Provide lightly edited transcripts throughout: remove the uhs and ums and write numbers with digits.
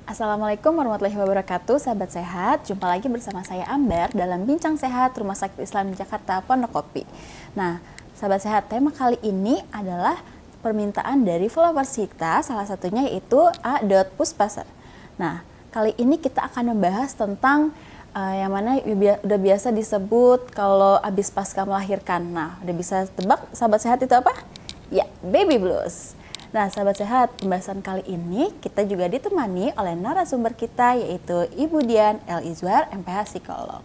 Assalamualaikum warahmatullahi wabarakatuh, sahabat sehat. Jumpa lagi bersama saya Amber dalam Bincang Sehat Rumah Sakit Islam Jakarta Pondok Kopi. Nah, sahabat sehat, tema kali ini adalah permintaan dari followers kita, salah satunya yaitu A. Puspaser. Nah, kali ini kita akan membahas tentang yang mana udah biasa disebut kalau habis pasca melahirkan. Nah, udah bisa tebak sahabat sehat itu apa? Ya, baby blues. Nah, sahabat sehat, pembahasan kali ini kita juga ditemani oleh narasumber kita yaitu Ibu Dian L. Izwar, MPH Psikolog.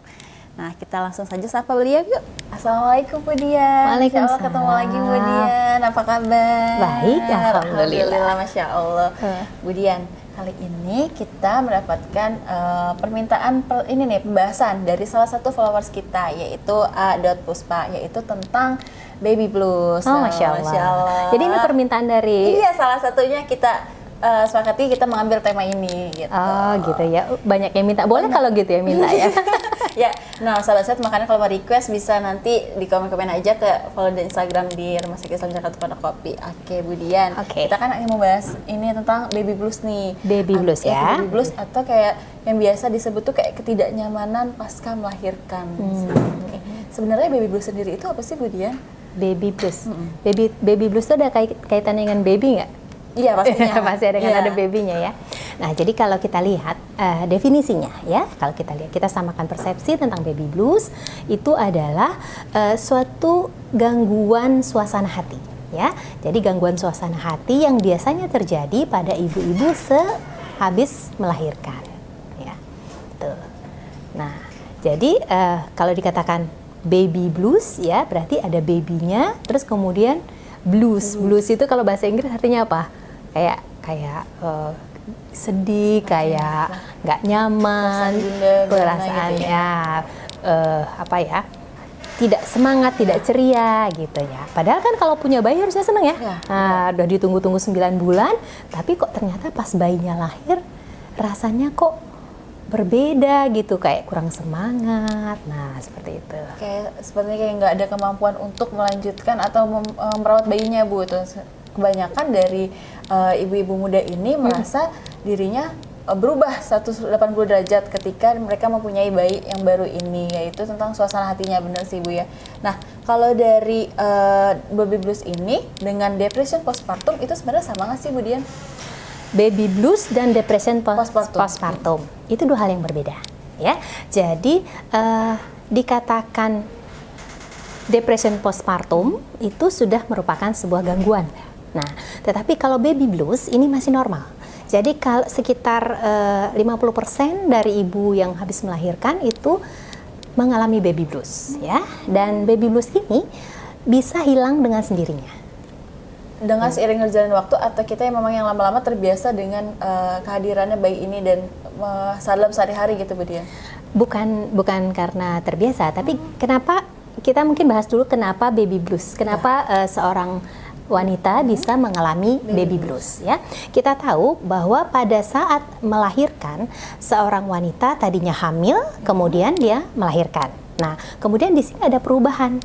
Nah, kita langsung saja sapa beliau yuk. Assalamualaikum Bu Dian. Waalaikumsalam. Ketemu lagi Bu Dian, apa kabar? Baik, alhamdulillah. Masya Allah. Bu Dian, kali ini kita mendapatkan permintaan pembahasan dari salah satu followers kita yaitu A. Puspa, yaitu tentang baby blues. Oh, Masya Allah. Jadi ini permintaan dari... Iya, salah satunya kita sepakati kita mengambil tema ini gitu. Oh gitu ya, banyak yang minta. Boleh kalau gitu ya minta ya. Ya, nah sahabat sehat, makanya kalau mau request bisa nanti di komen-komen aja ke follow di Instagram di Rumah Sakit Islam Jakarta Pondok Kopi. Oke, Bu Dian. Kita kan ingin membahas ini tentang baby blues nih. Baby blues ya. Baby blues atau kayak yang biasa disebut tuh kayak ketidaknyamanan pasca melahirkan. Sebenarnya baby blues sendiri itu apa sih, Bu Dian? Baby blues. Baby blues itu ada kaitannya dengan baby nggak? Iya, pastinya. Pasti ada kan, ada babynya ya. Nah, jadi kalau kita lihat definisinya ya, kalau kita samakan persepsi tentang baby blues itu adalah suatu gangguan suasana hati ya. Jadi gangguan suasana hati yang biasanya terjadi pada ibu-ibu sehabis melahirkan ya. Tuh. Nah, jadi kalau dikatakan baby blues ya, berarti ada babynya, terus kemudian blues. Blues itu kalau bahasa Inggris artinya apa? Kayak sedih, kayak nggak nyaman, perasaannya apa ya? Tidak semangat, tidak ceria gitu ya. Padahal kan kalau punya bayi harusnya seneng ya. Nah, udah ditunggu-tunggu 9 bulan, tapi kok ternyata pas bayinya lahir rasanya kok berbeda gitu, kayak kurang semangat. Nah, seperti itu. Sepertinya kayak nggak ada kemampuan untuk melanjutkan atau merawat bayinya, Bu. Terus kebanyakan dari ibu-ibu muda ini merasa dirinya berubah 180 derajat ketika mereka mempunyai bayi yang baru ini, yaitu tentang suasana hatinya. Benar sih, Bu ya. Nah, kalau dari baby blues ini dengan depression postpartum itu sebenarnya sama nggak sih, Bu Dian? Baby blues dan depression postpartum itu dua hal yang berbeda ya. Jadi dikatakan depression postpartum itu sudah merupakan sebuah gangguan. Nah, tetapi kalau baby blues ini masih normal. Jadi kalau sekitar 50% dari ibu yang habis melahirkan itu mengalami baby blues ya. Dan baby blues ini bisa hilang dengan sendirinya. Dengan seiring berjalannya waktu, atau kita yang memang yang lama-lama terbiasa dengan kehadirannya bayi ini dan dalam sehari-hari gitu, Bu Dian? Bukan karena terbiasa, tapi kenapa kita mungkin bahas dulu kenapa baby blues, kenapa seorang wanita bisa mengalami baby blues ya. Kita tahu bahwa pada saat melahirkan seorang wanita tadinya hamil, kemudian dia melahirkan. Nah, kemudian di sini ada perubahan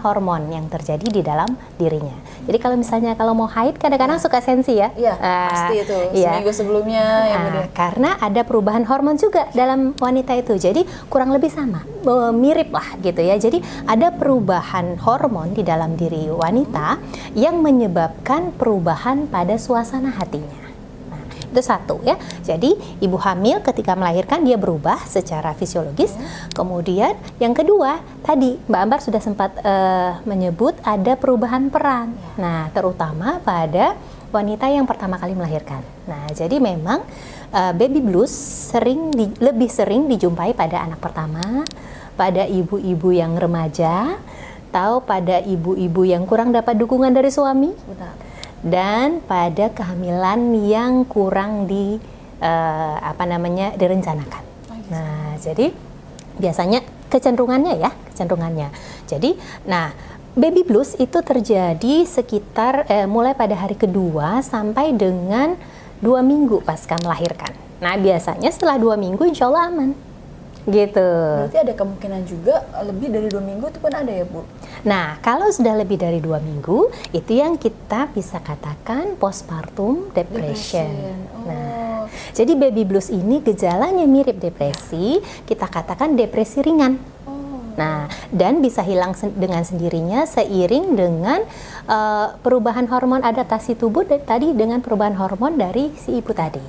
hormon yang terjadi di dalam dirinya. Jadi kalau misalnya mau haid kadang-kadang suka sensi ya. Iya, pasti itu. Seminggu sebelumnya karena ada perubahan hormon juga dalam wanita itu. Jadi kurang lebih sama, mirip lah gitu ya. Jadi ada perubahan hormon di dalam diri wanita yang menyebabkan perubahan pada suasana hatinya. Itu satu ya. Jadi ibu hamil ketika melahirkan dia berubah secara fisiologis. Kemudian yang kedua tadi Mbak Ambar sudah sempat menyebut ada perubahan peran. Nah, terutama pada wanita yang pertama kali melahirkan. Nah, jadi memang baby blues lebih sering dijumpai pada anak pertama, pada ibu-ibu yang remaja, atau pada ibu-ibu yang kurang dapat dukungan dari suami. Benar. Dan pada kehamilan yang kurang direncanakan. Nah, jadi biasanya kecenderungannya. Jadi, baby blues itu terjadi sekitar mulai pada hari kedua sampai dengan 2 minggu pasca melahirkan. Nah, biasanya setelah 2 minggu insya Allah aman. Gitu. Berarti ada kemungkinan juga lebih dari 2 minggu itu pun ada ya, Bu? Nah, kalau sudah lebih dari 2 minggu, itu yang kita bisa katakan postpartum depression. Nah, Jadi baby blues ini gejalanya mirip depresi, kita katakan depresi ringan. Nah, dan bisa hilang dengan sendirinya seiring dengan perubahan hormon adaptasi tubuh tadi dengan perubahan hormon dari si ibu tadi,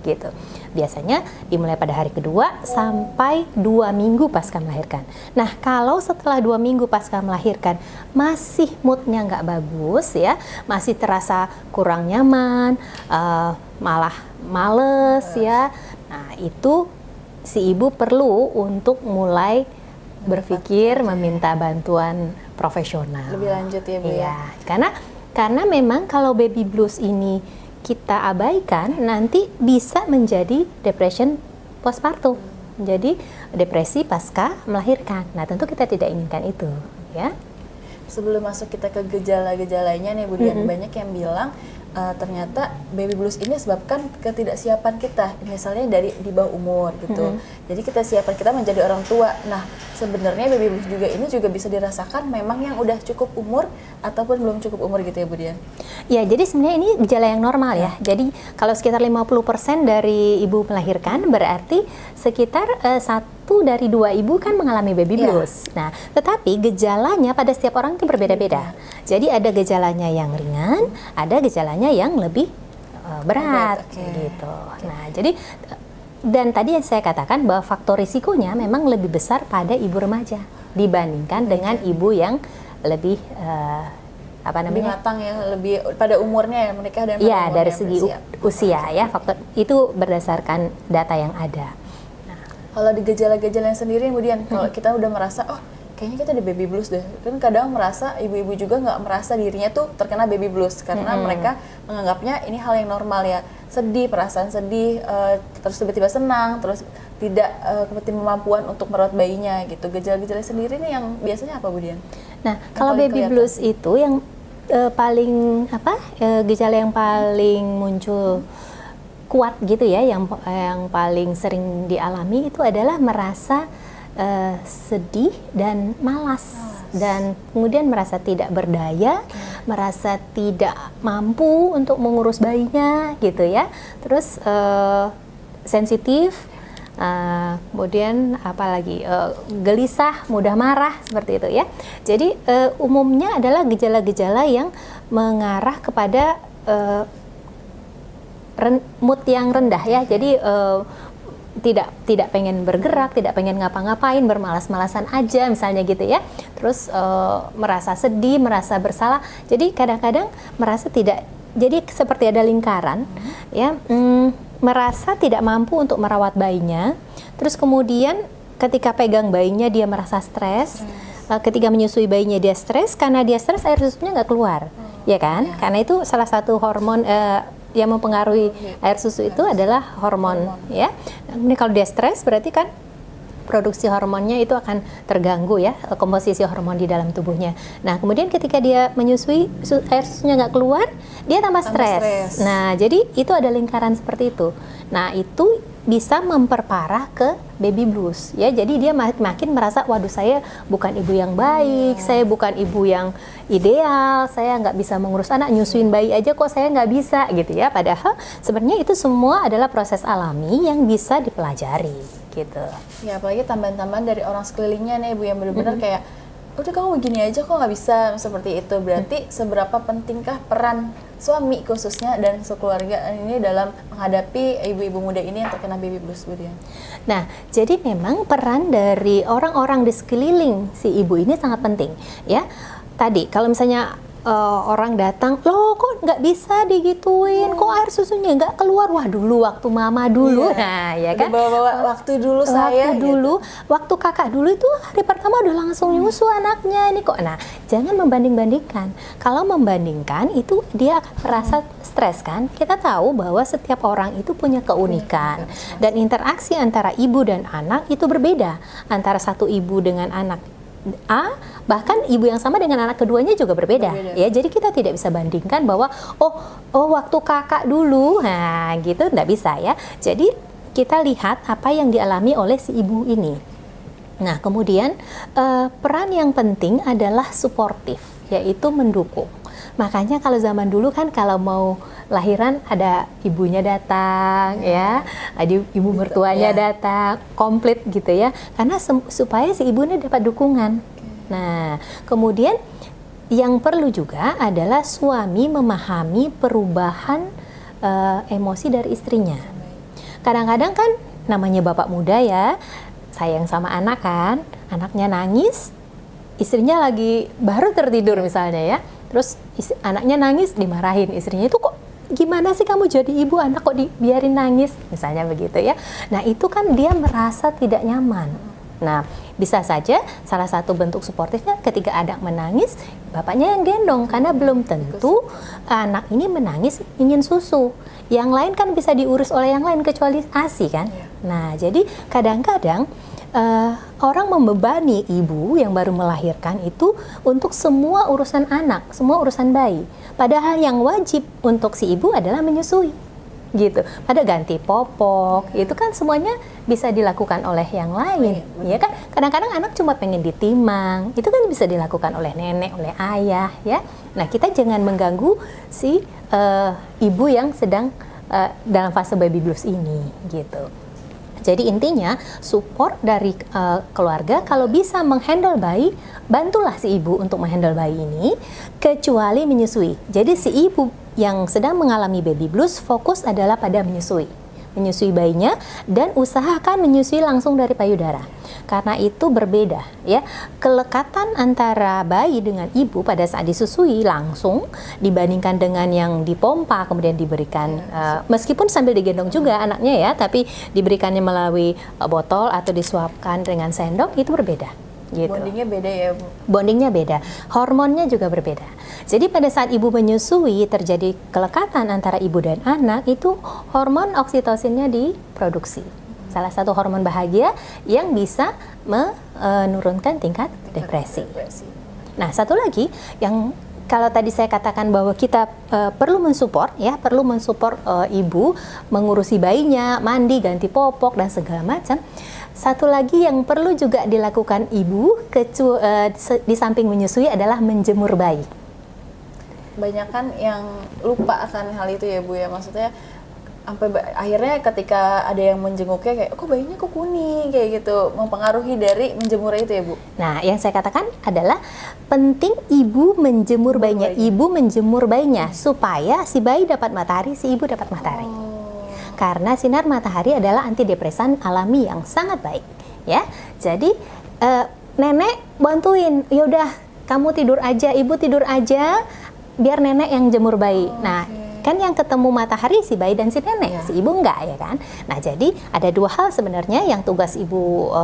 gitu. Biasanya dimulai pada hari kedua sampai 2 minggu pasca melahirkan. Nah, kalau setelah 2 minggu pasca melahirkan masih moodnya nggak bagus ya, masih terasa kurang nyaman, malah males ya. Nah, itu si ibu perlu untuk mulai berpikir meminta bantuan profesional. Lebih lanjut ya Bu ya. Iya, karena memang kalau baby blues ini kita abaikan nanti bisa menjadi depression postpartum. Jadi depresi pasca melahirkan. Nah, tentu kita tidak inginkan itu, ya. Sebelum masuk kita ke gejala-gejalanya nih Bu Dian, banyak yang bilang ternyata baby blues ini disebabkan ketidaksiapan kita, misalnya dari di bawah umur gitu. Jadi kita menjadi orang tua. Nah, sebenarnya baby blues ini juga bisa dirasakan memang yang udah cukup umur ataupun belum cukup umur gitu ya Bu Dian. Ya, jadi sebenarnya ini gejala yang normal ya. Jadi kalau sekitar 50% dari ibu melahirkan berarti sekitar 1 dari 2 ibu kan mengalami baby blues. Nah, tetapi gejalanya pada setiap orang itu berbeda-beda. Jadi ada gejalanya yang ringan, ada gejalanya yang lebih berat gitu. Nah, jadi dan tadi yang saya katakan bahwa faktor risikonya memang lebih besar pada ibu remaja dibandingkan dengan ibu yang lebih lebih matang ya, lebih pada umurnya ya menikah dan ya dari segi usia ya, faktor itu berdasarkan data yang ada. Kalau di gejala-gejala yang sendiri kemudian kalau kita udah merasa kayaknya kita ada baby blues deh, kan kadang merasa ibu-ibu juga nggak merasa dirinya tuh terkena baby blues karena mereka menganggapnya ini hal yang normal ya, sedih, perasaan sedih, terus tiba-tiba senang, terus tidak kemampuan untuk merawat bayinya gitu. Gejala-gejala sendiri nih yang biasanya apa Bu Dian? Nah, kalau baby blues itu yang paling gejala yang paling muncul kuat gitu ya, yang paling sering dialami itu adalah merasa sedih dan malas. Dan kemudian merasa tidak berdaya, merasa tidak mampu untuk mengurus bayinya gitu ya. Terus sensitif, kemudian apalagi gelisah, mudah marah seperti itu ya. Jadi umumnya adalah gejala-gejala yang mengarah kepada mood yang rendah ya. Jadi tidak pengen bergerak, tidak pengen ngapa-ngapain, bermalas-malasan aja misalnya gitu ya. Terus merasa sedih, merasa bersalah. Jadi kadang-kadang merasa tidak, jadi seperti ada lingkaran ya, merasa tidak mampu untuk merawat bayinya. Terus kemudian ketika pegang bayinya dia merasa stres. Ketika menyusui bayinya dia stres, karena dia stres air susunya nggak keluar, ya kan? Karena itu salah satu hormon yang mempengaruhi air susu itu adalah hormon. Ya. Ini kalau dia stres berarti kan produksi hormonnya itu akan terganggu ya, komposisi hormon di dalam tubuhnya. Nah, kemudian ketika dia menyusui, air susunya nggak keluar, dia tambah stres. Nah, jadi itu ada lingkaran seperti itu. Nah, itu bisa memperparah ke baby blues ya. Jadi dia makin merasa, waduh saya bukan ibu yang baik, saya bukan ibu yang ideal, saya nggak bisa mengurus anak, nyusuin bayi aja kok saya nggak bisa gitu ya. Padahal sebenarnya itu semua adalah proses alami yang bisa dipelajari gitu. Ya, apalagi tambahan-tambahan dari orang sekelilingnya nih Bu yang benar-benar kayak udah kamu begini aja kok nggak bisa, seperti itu. Berarti seberapa pentingkah peran suami khususnya dan sekeluarga ini dalam menghadapi ibu-ibu muda ini yang terkena baby blues Bu Dian? Nah, jadi memang peran dari orang-orang di sekeliling si ibu ini sangat penting ya. Tadi kalau misalnya orang datang, loh kok nggak bisa digituin, kok air susunya nggak keluar, wah dulu waktu mama dulu, nah ya kan, bawa waktu dulu saya, dulu, waktu kakak dulu itu hari pertama udah langsung nyusu anaknya ini kok. Nah, jangan membanding-bandingkan. Kalau membandingkan itu dia akan merasa stres kan. Kita tahu bahwa setiap orang itu punya keunikan dan interaksi antara ibu dan anak itu berbeda. Antara satu ibu dengan anak A, bahkan ibu yang sama dengan anak keduanya juga berbeda. Ya, jadi kita tidak bisa bandingkan bahwa oh waktu kakak dulu, nah gitu nggak bisa ya. Jadi kita lihat apa yang dialami oleh si ibu ini. Nah, kemudian peran yang penting adalah suportif, yaitu mendukung. Makanya kalau zaman dulu kan kalau mau lahiran ada ibunya datang ya, ada ibu mertuanya datang, komplit gitu ya. Karena supaya si ibunya dapat dukungan. Nah, kemudian yang perlu juga adalah suami memahami perubahan emosi dari istrinya. Kadang-kadang kan namanya bapak muda ya, sayang sama anak kan, anaknya nangis, istrinya lagi baru tertidur misalnya ya, terus anaknya nangis dimarahin istrinya, itu kok gimana sih kamu jadi ibu, anak kok dibiarin nangis misalnya begitu ya. Nah itu kan dia merasa tidak nyaman. Nah bisa saja salah satu bentuk suportifnya ketika anak menangis bapaknya yang gendong, karena belum tentu anak ini menangis ingin susu, yang lain kan bisa diurus oleh yang lain kecuali ASI kan. Nah jadi kadang-kadang orang membebani ibu yang baru melahirkan itu untuk semua urusan anak, semua urusan bayi. Padahal yang wajib untuk si ibu adalah menyusui, gitu. Pada ganti popok, itu kan semuanya bisa dilakukan oleh yang lain, ya kan? Kadang-kadang anak cuma pengen ditimang, itu kan bisa dilakukan oleh nenek, oleh ayah, ya. Nah kita jangan mengganggu si ibu yang sedang dalam fase baby blues ini, gitu. Jadi intinya support dari keluarga, kalau bisa menghandle bayi, bantulah si ibu untuk menghandle bayi ini, kecuali menyusui. Jadi si ibu yang sedang mengalami baby blues fokus adalah pada menyusui bayinya, dan usahakan menyusui langsung dari payudara. Karena itu berbeda ya, kelekatan antara bayi dengan ibu pada saat disusui langsung dibandingkan dengan yang dipompa kemudian diberikan meskipun sambil digendong juga anaknya ya, tapi diberikannya melalui botol atau disuapkan dengan sendok, itu berbeda. Gitu. Bondingnya beda ya Bu? Bondingnya beda, hormonnya juga berbeda. Jadi pada saat ibu menyusui terjadi kelekatan antara ibu dan anak, itu hormon oksitosinnya diproduksi. Salah satu hormon bahagia yang bisa menurunkan tingkat depresi. Nah satu lagi yang kalau tadi saya katakan bahwa kita perlu mensupport ya, perlu mensupport ibu mengurusi bayinya, mandi, ganti popok dan segala macam. Satu lagi yang perlu juga dilakukan ibu di samping menyusui adalah menjemur bayi. Banyak kan yang lupa akan hal itu ya Bu ya, maksudnya sampai akhirnya ketika ada yang menjenguknya kayak kok bayinya kok kuning kayak gitu, mempengaruhi dari menjemur itu ya Bu. Nah yang saya katakan adalah penting ibu menjemur bayinya, ibu menjemur bayinya supaya si bayi dapat matahari, si ibu dapat matahari. Karena sinar matahari adalah antidepresan alami yang sangat baik ya. Jadi nenek bantuin, yaudah kamu tidur aja, ibu tidur aja, biar nenek yang jemur bayi. Nah kan yang ketemu matahari si bayi dan si nenek, si ibu enggak ya kan. Nah jadi ada dua hal sebenarnya yang tugas ibu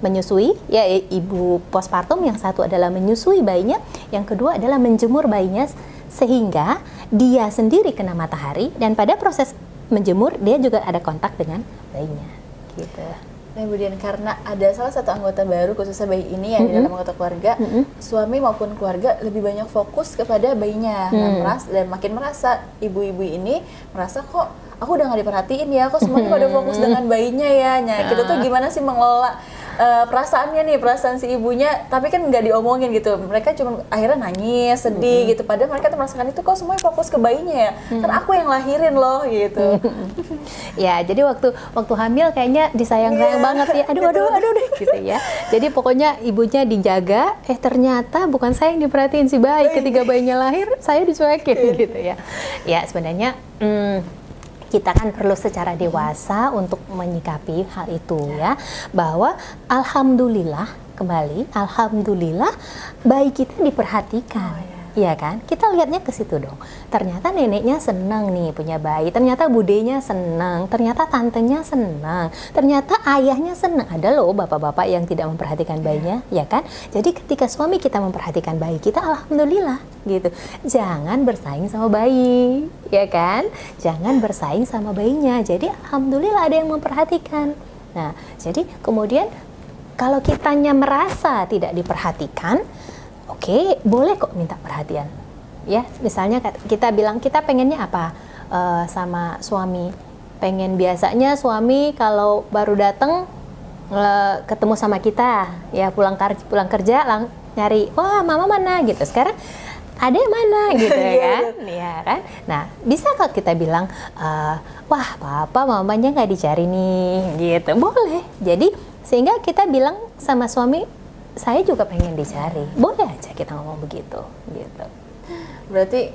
menyusui ya, ibu postpartum, yang satu adalah menyusui bayinya, yang kedua adalah menjemur bayinya sehingga dia sendiri kena matahari, dan pada proses menjemur dia juga ada kontak dengan bayinya gitu. Nah Bu Dian, karena ada salah satu anggota baru khususnya bayi ini yang di dalam anggota keluarga, suami maupun keluarga lebih banyak fokus kepada bayinya dan makin merasa ibu-ibu ini merasa kok aku udah nggak diperhatiin ya, kok semuanya pada fokus dengan bayinya ya. Nah kita tuh gimana sih mengelola perasaannya nih, perasaan si ibunya, tapi kan nggak diomongin gitu, mereka cuma akhirnya nangis, sedih gitu, padahal mereka tuh merasakan itu kok semuanya fokus ke bayinya ya, kan aku yang lahirin loh gitu. Ya jadi waktu hamil kayaknya disayang-sayang banget ya, aduh gitu ya. Jadi pokoknya ibunya dijaga, ternyata bukan saya yang diperhatiin si bayi, ketika bayinya lahir saya dicuekin gitu ya. Ya sebenarnya kita kan perlu secara dewasa untuk menyikapi hal itu ya, bahwa alhamdulillah bayi kita diperhatikan. Iya kan? Kita lihatnya ke situ dong. Ternyata neneknya senang nih punya bayi, ternyata budenya senang, ternyata tantenya senang, ternyata ayahnya senang. Ada loh bapak-bapak yang tidak memperhatikan bayinya, ya kan? Jadi ketika suami kita memperhatikan bayi kita, alhamdulillah gitu. Jangan bersaing sama bayi, ya kan? Jangan bersaing sama bayinya. Jadi alhamdulillah ada yang memperhatikan. Nah, jadi kemudian kalau kitanya merasa tidak diperhatikan, oke, boleh kok minta perhatian. Ya, misalnya kita bilang kita pengennya apa sama suami. Pengen biasanya suami kalau baru datang ketemu sama kita, ya pulang kerja nyari, wah mama mana gitu. Sekarang adek mana gitu kan, ya kan. Nah, bisa kok kita bilang, wah papa mamanya nggak dicari nih, gitu, boleh. Jadi sehingga kita bilang sama suami, saya juga pengen dicari, boleh aja kita ngomong begitu, gitu. Berarti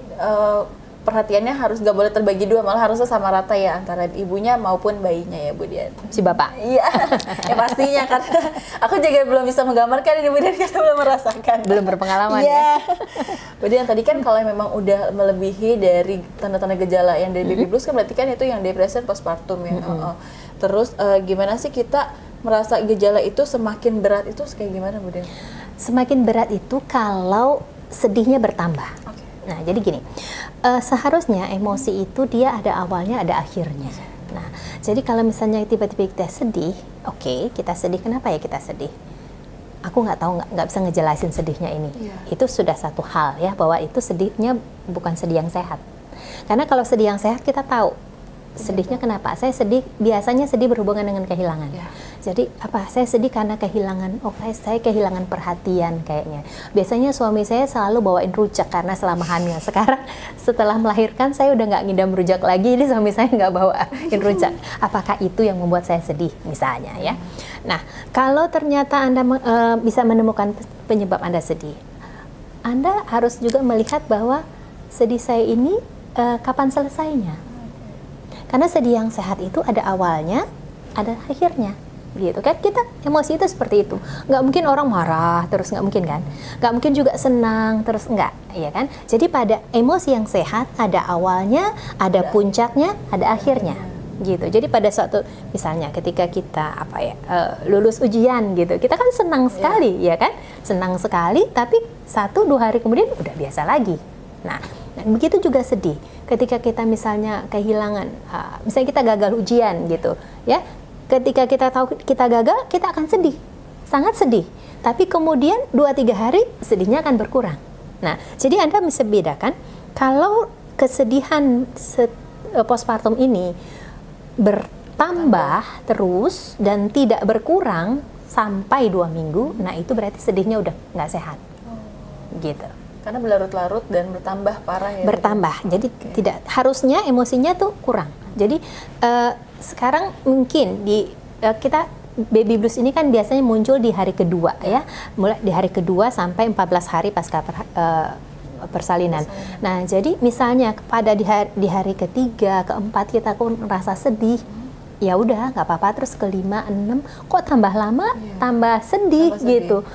perhatiannya harus nggak boleh terbagi dua, malah harusnya sama rata ya antara ibunya maupun bayinya ya Bu Dian. Si bapak. Iya, ya pastinya kan. Aku juga belum bisa menggambarkan ini Bu Dian karena belum merasakan. Belum berpengalaman ya. ya. Bu Dian tadi kan kalau memang udah melebihi dari tanda-tanda gejala yang dari baby blues kan berarti kan itu yang depresi postpartum ya. Terus gimana sih kita merasa gejala itu semakin berat itu kayak gimana Bu Dian? Semakin berat itu kalau sedihnya bertambah. Nah, jadi gini, seharusnya emosi itu dia ada awalnya, ada akhirnya. Nah, jadi kalau misalnya tiba-tiba kita sedih, oke, kita sedih, kenapa ya kita sedih? Aku nggak tahu, nggak bisa ngejelasin sedihnya ini. Itu sudah satu hal ya, bahwa itu sedihnya bukan sedih yang sehat. Karena kalau sedih yang sehat kita tahu, sedihnya kenapa? Saya sedih, biasanya sedih berhubungan dengan kehilangan. Jadi apa? Saya sedih karena kehilangan, saya kehilangan perhatian kayaknya. Biasanya suami saya selalu bawain rujak karena selama hamil. Sekarang setelah melahirkan saya udah nggak ngidam rujak lagi, jadi suami saya nggak bawain rujak. Apakah itu yang membuat saya sedih misalnya ya? Nah, kalau ternyata Anda bisa menemukan penyebab Anda sedih, Anda harus juga melihat bahwa sedih saya ini kapan selesainya. Karena sedih yang sehat itu ada awalnya, ada akhirnya, gitu kan? Kita emosi itu seperti itu. Nggak mungkin orang marah terus, nggak mungkin kan? Nggak mungkin juga senang terus, nggak, ya kan? Jadi pada emosi yang sehat ada awalnya, ada puncaknya, ada akhirnya, gitu. Jadi pada suatu, misalnya ketika kita lulus ujian gitu, kita kan senang sekali, ya kan? Senang sekali, tapi 1-2 hari kemudian udah biasa lagi. Nah, begitu juga sedih. Ketika kita misalnya kehilangan, misalnya kita gagal ujian gitu, ya. Ketika kita tahu kita gagal, kita akan sedih, sangat sedih. Tapi kemudian 2-3 hari sedihnya akan berkurang. Nah, jadi Anda bisa bedakan kalau kesedihan postpartum ini bertambah terus dan tidak berkurang sampai 2 minggu, nah itu berarti sedihnya udah nggak sehat, gitu. Karena berlarut-larut dan bertambah parah ya. Bertambah, jadi tidak harusnya emosinya tuh kurang. Jadi sekarang mungkin kita baby blues ini kan biasanya muncul di hari kedua ya, mulai di hari kedua sampai 14 hari pasca persalinan. Nah, jadi misalnya pada di hari ketiga, keempat kita pun merasa sedih. Ya udah, nggak apa-apa, terus ke-5, 6 kok tambah lama, tambah sedih gitu.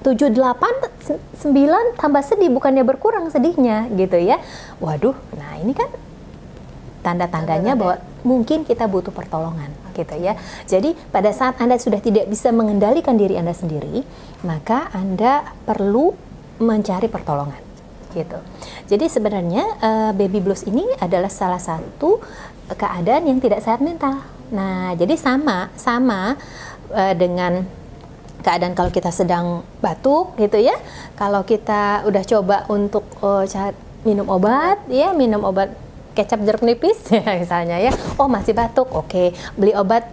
7, 8, 9 tambah sedih, bukannya berkurang sedihnya gitu ya. Waduh, nah ini kan tanda-tandanya bahwa mungkin kita butuh pertolongan gitu ya. Jadi pada saat Anda sudah tidak bisa mengendalikan diri Anda sendiri, maka Anda perlu mencari pertolongan gitu. Jadi sebenarnya baby blues ini adalah salah satu keadaan yang tidak sehat mental. Nah, jadi sama dengan keadaan kalau kita sedang batuk gitu ya, kalau kita udah coba untuk minum obat kecap jeruk nipis ya misalnya ya, masih batuk, oke, beli obat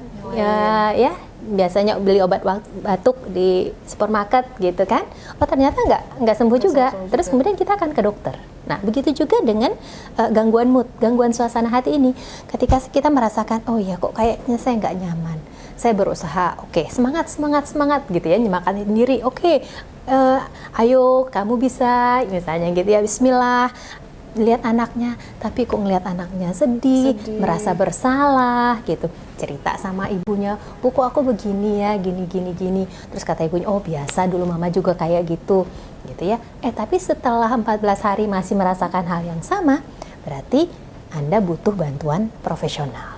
ya biasanya beli obat batuk di supermarket gitu kan, ternyata nggak sembuh juga, terus kemudian kita akan ke dokter. Nah, begitu juga dengan gangguan mood, gangguan suasana hati ini, ketika kita merasakan ya kok kayaknya saya nggak nyaman, saya berusaha, semangat gitu ya, nyemangatin diri, ayo kamu bisa, misalnya gitu ya, bismillah, lihat anaknya, tapi kok ngelihat anaknya sedih, merasa bersalah gitu, cerita sama ibunya, Bu kok aku begini ya, gini, terus kata ibunya, biasa dulu mama juga kayak gitu ya, tapi setelah 14 hari masih merasakan hal yang sama, berarti Anda butuh bantuan profesional.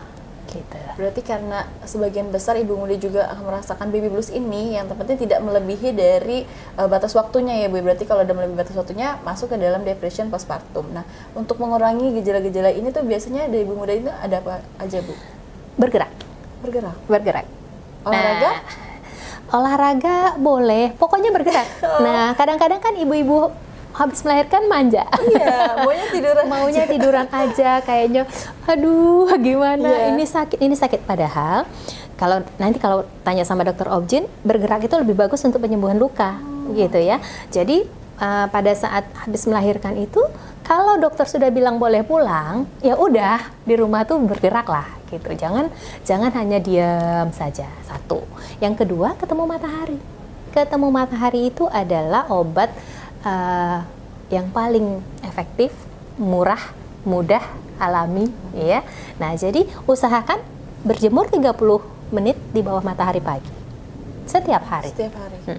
Gitu. Berarti karena sebagian besar ibu muda juga akan merasakan baby blues ini, yang terpenting tidak melebihi dari batas waktunya ya Bu. Berarti kalau udah melebihi batas waktunya masuk ke dalam depression postpartum. Nah, untuk mengurangi gejala-gejala ini tuh biasanya dari ibu muda itu ada apa aja Bu? Bergerak. Olahraga? Olahraga boleh, pokoknya bergerak. Nah, kadang-kadang kan ibu-ibu habis melahirkan manja. Iya, maunya tiduran aja kayaknya. Aduh, gimana? Ini sakit. Padahal kalau tanya sama dokter Objin, bergerak itu lebih bagus untuk penyembuhan luka, gitu ya. Jadi pada saat habis melahirkan itu, kalau dokter sudah bilang boleh pulang, ya udah di rumah tuh bergerak lah gitu. Jangan hanya diam saja. Satu. Yang kedua, ketemu matahari. Ketemu matahari itu adalah obat yang paling efektif, murah, mudah, alami, ya. Nah, jadi usahakan berjemur 30 menit di bawah matahari pagi. Setiap hari.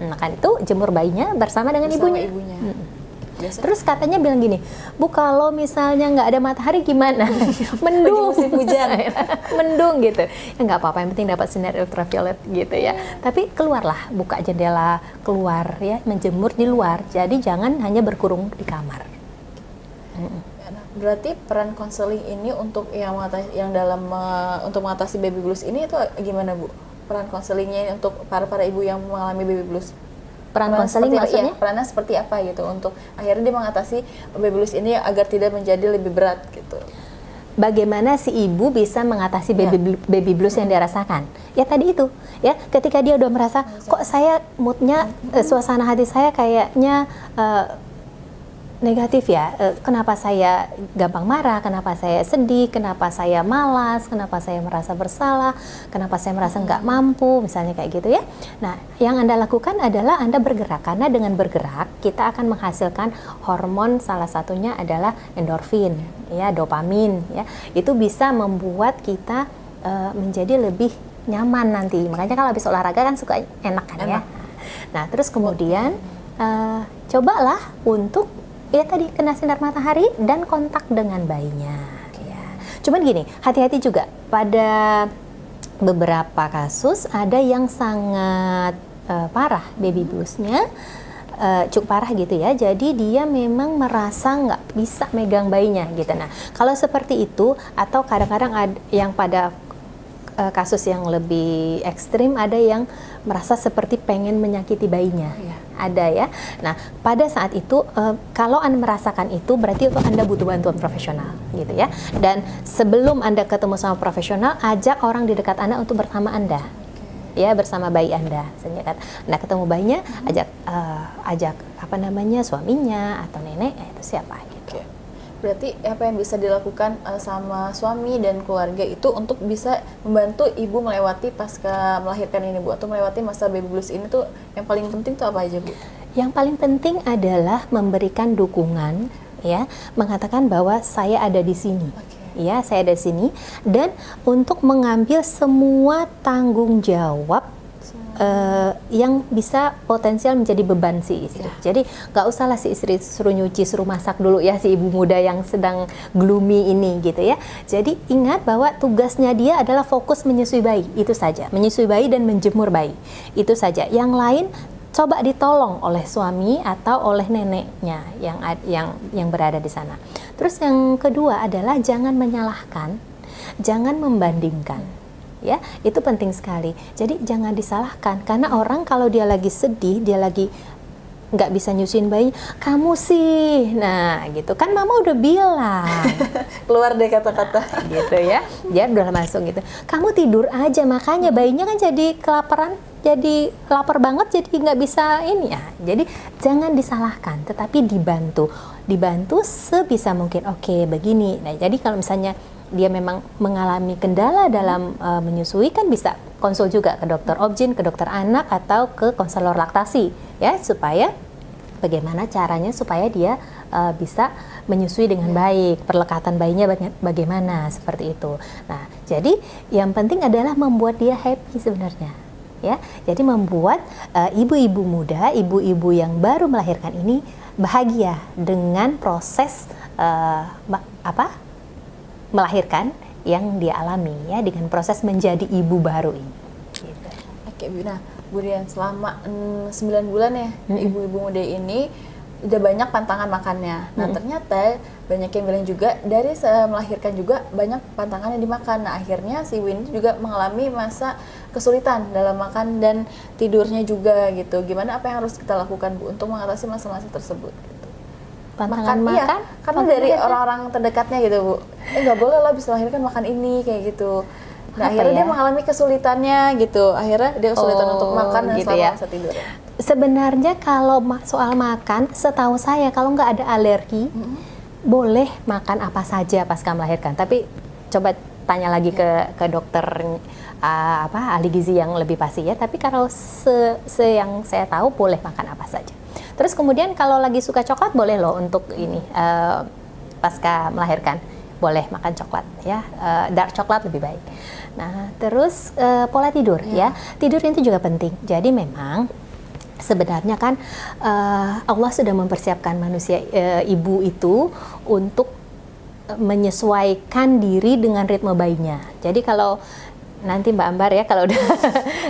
Maka itu jemur bayinya bersama dengan ibunya. Terus katanya bilang gini, Bu, kalau misalnya nggak ada matahari gimana? Mendung, musim hujan. mendung gitu. Ya nggak apa-apa, yang penting dapat sinar ultraviolet gitu ya. Tapi keluarlah, buka jendela, keluar ya, menjemur di luar. Jadi jangan hanya berkurung di kamar. Berarti peran konseling ini untuk untuk mengatasi baby blues ini itu gimana, Bu? Peran konselingnya ini untuk para ibu yang mengalami baby blues. Peran konseling maksudnya? Perannya seperti apa gitu untuk akhirnya dia mengatasi baby blues ini agar tidak menjadi lebih berat gitu. Bagaimana si ibu bisa mengatasi baby blues yang dia rasakan? Ya tadi itu, ya ketika dia udah merasa kok saya moodnya, suasana hati saya kayaknya negatif ya, kenapa saya gampang marah, kenapa saya sedih, kenapa saya malas, kenapa saya merasa bersalah, kenapa saya merasa nggak mampu, misalnya kayak gitu ya. Nah, yang Anda lakukan adalah Anda bergerak, karena dengan bergerak kita akan menghasilkan hormon, salah satunya adalah endorfin, ya, dopamin, ya. Itu bisa membuat kita menjadi lebih nyaman nanti. Makanya kalau habis olahraga kan suka enak kan ya. Nah, terus kemudian cobalah untuk ya tadi kena sinar matahari dan kontak dengan bayinya. Ya. Cuman gini, hati-hati juga pada beberapa kasus ada yang sangat parah baby bluesnya, cukup parah gitu ya. Jadi dia memang merasa nggak bisa megang bayinya gitu. Nah, kalau seperti itu atau kadang-kadang ada yang pada kasus yang lebih ekstrim ada yang merasa seperti pengen menyakiti bayinya. Ada ya. Nah, pada saat itu kalau Anda merasakan itu berarti Anda butuh bantuan profesional gitu ya. Dan sebelum Anda ketemu sama profesional, ajak orang di dekat Anda untuk bersama Anda. Ya, bersama bayi Anda. Nah, ketemu bayinya, ajak apa namanya, suaminya atau nenek, itu siapa gitu. Berarti apa yang bisa dilakukan sama suami dan keluarga itu untuk bisa membantu ibu melewati pasca melahirkan ini, Bu, atau melewati masa baby blues ini tuh yang paling penting tuh apa aja, Bu? Yang paling penting adalah memberikan dukungan, ya, mengatakan bahwa saya ada di sini. Ya, saya ada di sini, dan untuk mengambil semua tanggung jawab yang bisa potensial menjadi beban si istri. Jadi nggak usahlah si istri suruh nyuci, suruh masak dulu ya, si ibu muda yang sedang gloomy ini gitu ya. Jadi ingat bahwa tugasnya dia adalah fokus menyusui bayi, itu saja. Menyusui bayi dan menjemur bayi, itu saja. Yang lain coba ditolong oleh suami atau oleh neneknya yang berada di sana. Terus yang kedua adalah jangan menyalahkan, jangan membandingkan. Ya, itu penting sekali. Jadi jangan disalahkan, karena orang kalau dia lagi sedih, dia lagi nggak bisa nyusuin bayi, kamu sih, nah gitu kan mama udah bilang, keluar deh kata-kata gitu ya, dia udah masuk gitu. Kamu tidur aja, makanya bayinya kan jadi kelaparan, jadi lapar banget, jadi nggak bisa ini ya. Jadi jangan disalahkan, tetapi dibantu sebisa mungkin. Oke, begini. Nah, jadi kalau misalnya dia memang mengalami kendala dalam menyusui, kan bisa konsul juga ke dokter obgyn, ke dokter anak, atau ke konselor laktasi ya, supaya bagaimana caranya supaya dia bisa menyusui dengan baik, perlekatan bayinya bagaimana, seperti itu. Nah, jadi yang penting adalah membuat dia happy sebenarnya ya. Jadi membuat ibu-ibu muda, ibu-ibu yang baru melahirkan ini bahagia dengan proses melahirkan yang dia alami ya, dengan proses menjadi ibu baru ini. Gitu. Oke, Bu. Nah, Bu Dian, selama 9 bulan ya, ibu-ibu muda ini udah banyak pantangan makannya. Nah, ternyata banyak yang bilang juga dari melahirkan juga banyak pantangan yang dimakan. Nah, akhirnya si ibu ini juga mengalami masa kesulitan dalam makan dan tidurnya juga gitu. Gimana, apa yang harus kita lakukan, Bu, untuk mengatasi masa-masa tersebut? Pantangan makan? Iya, karena dari orang-orang terdekatnya gitu, Bu. Nggak boleh lah bisa melahirkan makan ini, kayak gitu. Nah, akhirnya dia mengalami kesulitannya gitu. Akhirnya dia kesulitan untuk makan dan gitu selama ya. masa tidur. Sebenarnya kalau soal makan, setahu saya kalau nggak ada alergi, boleh makan apa saja pasca melahirkan. Tapi coba tanya lagi ke dokter ahli gizi yang lebih pasti ya. Tapi kalau yang saya tahu boleh makan apa saja. Terus kemudian kalau lagi suka coklat boleh loh untuk ini pasca melahirkan. Boleh makan coklat ya, dark coklat lebih baik. Nah, terus pola tidur ya. Tidur itu juga penting. Jadi memang sebenarnya kan Allah sudah mempersiapkan manusia ibu itu untuk menyesuaikan diri dengan ritme bayinya. Jadi kalau nanti Mbak Ambar ya kalau udah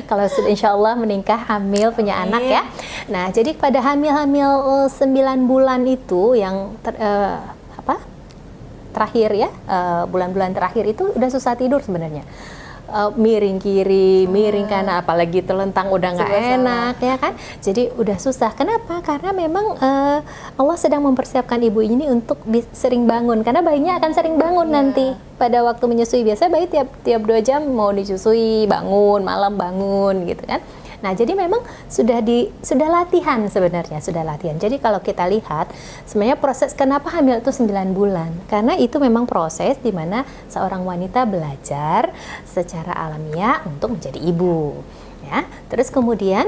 kalau sudah insya Allah menikah, hamil, punya anak ya. Nah, jadi pada hamil-hamil 9 bulan itu yang terakhir ya, bulan-bulan terakhir itu udah susah tidur sebenarnya. Miring kiri, miring kanan, apalagi telentang udah nggak enak ya kan. Jadi udah susah. Kenapa? Karena memang Allah sedang mempersiapkan ibu ini untuk sering bangun. Karena bayinya akan sering bangun nanti pada waktu menyusui. Biasanya bayi tiap 2 jam mau disusui, bangun, malam bangun gitu kan. Nah, jadi memang sudah latihan sebenarnya, sudah latihan. Jadi kalau kita lihat, sebenarnya proses kenapa hamil itu 9 bulan? Karena itu memang proses di mana seorang wanita belajar secara alamiah untuk menjadi ibu. Ya, terus kemudian,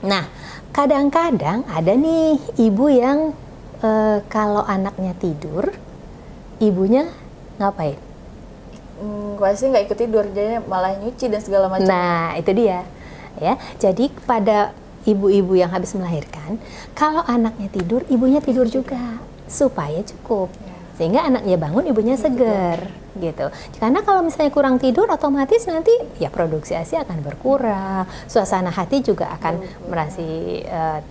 nah kadang-kadang ada nih ibu yang kalau anaknya tidur, ibunya ngapain? Pasti nggak ikut tidur, jadi malah nyuci dan segala macam. Nah, itu dia. Ya, jadi pada ibu-ibu yang habis melahirkan, kalau anaknya tidur, ibunya tidur juga supaya cukup, sehingga anaknya bangun, ibunya seger, gitu. Karena kalau misalnya kurang tidur, otomatis nanti ya produksi ASI akan berkurang, suasana hati juga akan merasa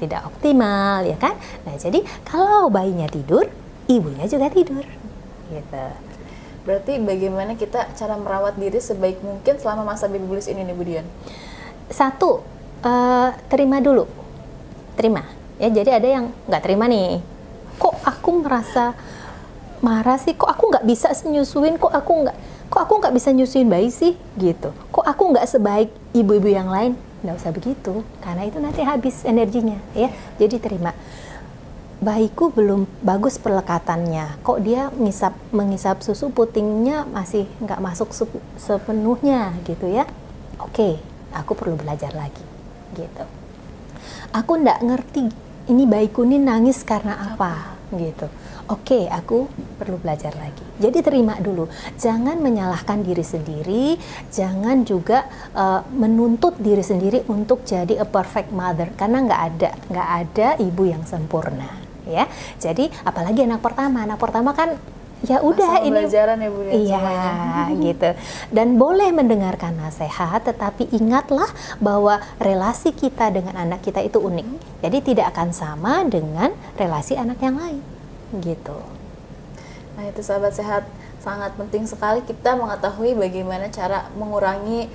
tidak optimal, ya kan? Nah, jadi kalau bayinya tidur, ibunya juga tidur, gitu. Berarti bagaimana kita cara merawat diri sebaik mungkin selama masa baby blues ini nih Bu Dian? Satu, terima dulu, terima ya. Jadi ada yang nggak terima nih, kok aku merasa marah sih, kok aku nggak bisa nyusuin, kok aku nggak bisa nyusuin bayi sih gitu, kok aku nggak sebaik ibu-ibu yang lain. Nggak usah begitu, karena itu nanti habis energinya ya. Jadi terima, bayiku belum bagus pelekatannya, kok dia mengisap susu putingnya masih nggak masuk sepenuhnya gitu ya. Oke, aku perlu belajar lagi, gitu. Aku nggak ngerti ini bayiku ini nangis karena apa, gitu. Oke, aku perlu belajar lagi. Jadi terima dulu, jangan menyalahkan diri sendiri, jangan juga menuntut diri sendiri untuk jadi a perfect mother, karena nggak ada ibu yang sempurna, ya. Jadi apalagi anak pertama kan. Ya udah ini pelajaran ya Bu Dian. Iya gitu. Dan boleh mendengarkan nasihat, tetapi ingatlah bahwa relasi kita dengan anak kita itu unik. Jadi tidak akan sama dengan relasi anak yang lain gitu. Nah, itu sahabat sehat, sangat penting sekali kita mengetahui bagaimana cara mengurangi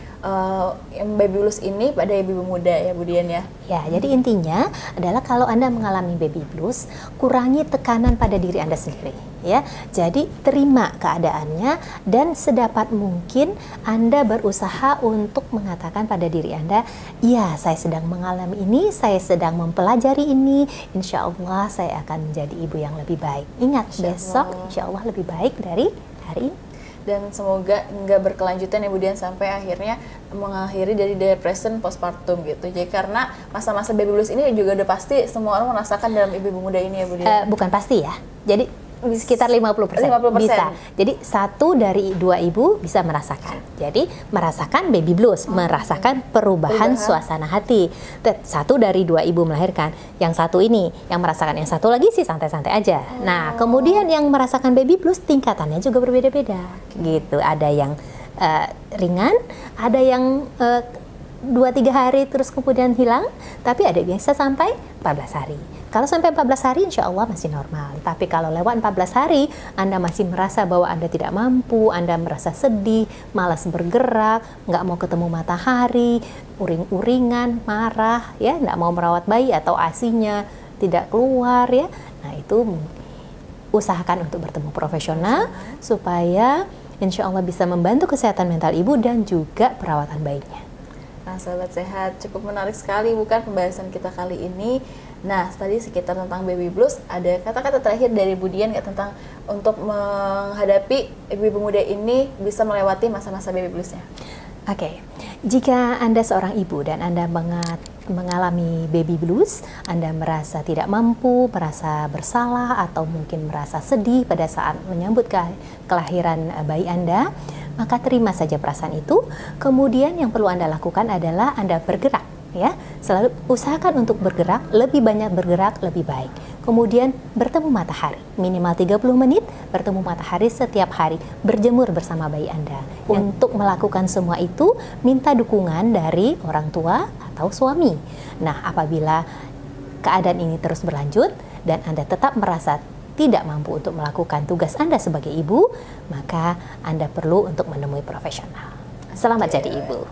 baby blues ini pada ibu muda ya Bu Dian ya. Ya, jadi intinya adalah kalau Anda mengalami baby blues, kurangi tekanan pada diri Anda sendiri. Ya, jadi terima keadaannya dan sedapat mungkin Anda berusaha untuk mengatakan pada diri Anda, ya saya sedang mengalami ini, saya sedang mempelajari ini, insya Allah saya akan menjadi ibu yang lebih baik. Ingat, besok insya Allah lebih baik dari hari ini. Dan semoga nggak berkelanjutan ya Bu Dian sampai akhirnya mengakhiri dari depression postpartum gitu. Jadi karena masa-masa baby blues ini juga udah pasti semua orang merasakan dalam ibu-ibu muda ini ya Bu Dian. Bukan pasti ya. Jadi sekitar 50%. Bisa. Jadi 1 dari 2 ibu bisa merasakan. Jadi merasakan baby blues, merasakan perubahan suasana hati. 1 dari 2 ibu melahirkan. Yang 1 ini yang merasakan, yang 1 lagi sih santai-santai aja. Nah, kemudian yang merasakan baby blues tingkatannya juga berbeda-beda. Gitu. Ada yang ringan, ada yang 2-3 hari terus kemudian hilang, tapi ada yang bisa sampai 14 hari. Kalau sampai 14 hari insya Allah masih normal. Tapi kalau lewat 14 hari Anda masih merasa bahwa Anda tidak mampu, Anda merasa sedih, malas bergerak, nggak mau ketemu matahari, uring-uringan, marah, ya, nggak mau merawat bayi atau ASI-nya tidak keluar, ya. Nah, itu usahakan untuk bertemu profesional supaya insya Allah bisa membantu kesehatan mental ibu dan juga perawatan bayinya. Nah, sahabat sehat, cukup menarik sekali bukan pembahasan kita kali ini. Nah, tadi sekitar tentang baby blues, ada kata-kata terakhir dari Bu Dian nggak tentang untuk menghadapi ibu-ibu muda ini bisa melewati masa-masa baby bluesnya? Oke, jika Anda seorang ibu dan Anda mengalami baby blues, Anda merasa tidak mampu, merasa bersalah, atau mungkin merasa sedih pada saat menyambut kelahiran bayi Anda, maka terima saja perasaan itu. Kemudian yang perlu Anda lakukan adalah Anda bergerak, ya. Selalu usahakan untuk bergerak, lebih banyak bergerak lebih baik. Kemudian bertemu matahari, minimal 30 menit bertemu matahari setiap hari, berjemur bersama bayi Anda. Untuk melakukan semua itu, minta dukungan dari orang tua atau suami. Nah, apabila keadaan ini terus berlanjut dan Anda tetap merasa tidak mampu untuk melakukan tugas Anda sebagai ibu, maka Anda perlu untuk menemui profesional. Selamat jadi ibu.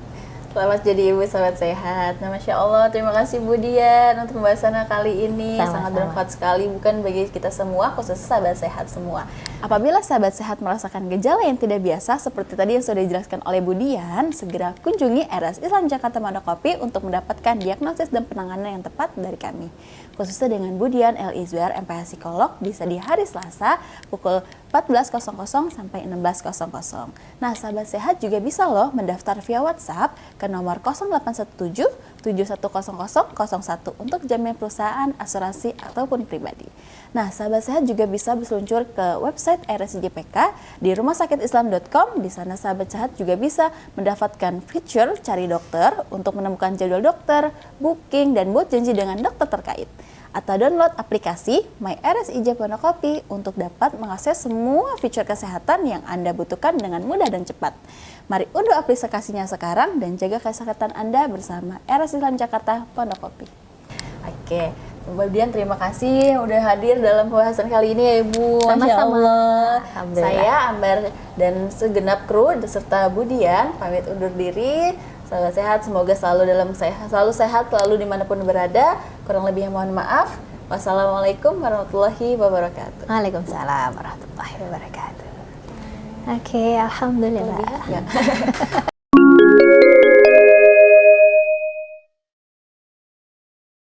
Selamat jadi ibu, sahabat sehat. Nah, Masya Allah, terima kasih Bu Dian untuk pembahasannya kali ini. Sama-sama. Sangat bermanfaat sekali, bukan bagi kita semua, khususnya sahabat sehat semua. Apabila sahabat sehat merasakan gejala yang tidak biasa, seperti tadi yang sudah dijelaskan oleh Bu Dian, segera kunjungi RS Islam Jakarta Pondokopi untuk mendapatkan diagnosis dan penanganan yang tepat dari kami. Khususnya dengan Bu Dian L. Izwar, MPH Psikolog, bisa di hari Selasa pukul 14.00 sampai 16.00. Nah, sahabat sehat juga bisa loh mendaftar via WhatsApp ke nomor 0817 710001 untuk jaminan perusahaan, asuransi, ataupun pribadi. Nah, sahabat sehat juga bisa berseluncur ke website RSIJPK di rumahsakit-islam.com. Di sana sahabat sehat juga bisa mendapatkan fitur cari dokter untuk menemukan jadwal dokter, booking, dan buat janji dengan dokter terkait. Atau download aplikasi My RSIJ Pondokopi untuk dapat mengakses semua fitur kesehatan yang Anda butuhkan dengan mudah dan cepat. Mari unduh aplikasinya sekarang dan jaga kesehatan Anda bersama RS Islam Jakarta Pondokopi. Oke, kemudian terima kasih udah hadir dalam pembahasan kali ini ya Ibu. Masya Allah. Saya Amber dan segenap kru beserta Bu Dian pamit undur diri. Sahabat sehat, semoga selalu sehat, selalu dimanapun berada. Kurang lebihnya mohon maaf. Wassalamualaikum warahmatullahi wabarakatuh. Waalaikumsalam warahmatullahi wabarakatuh. Oke, alhamdulillah.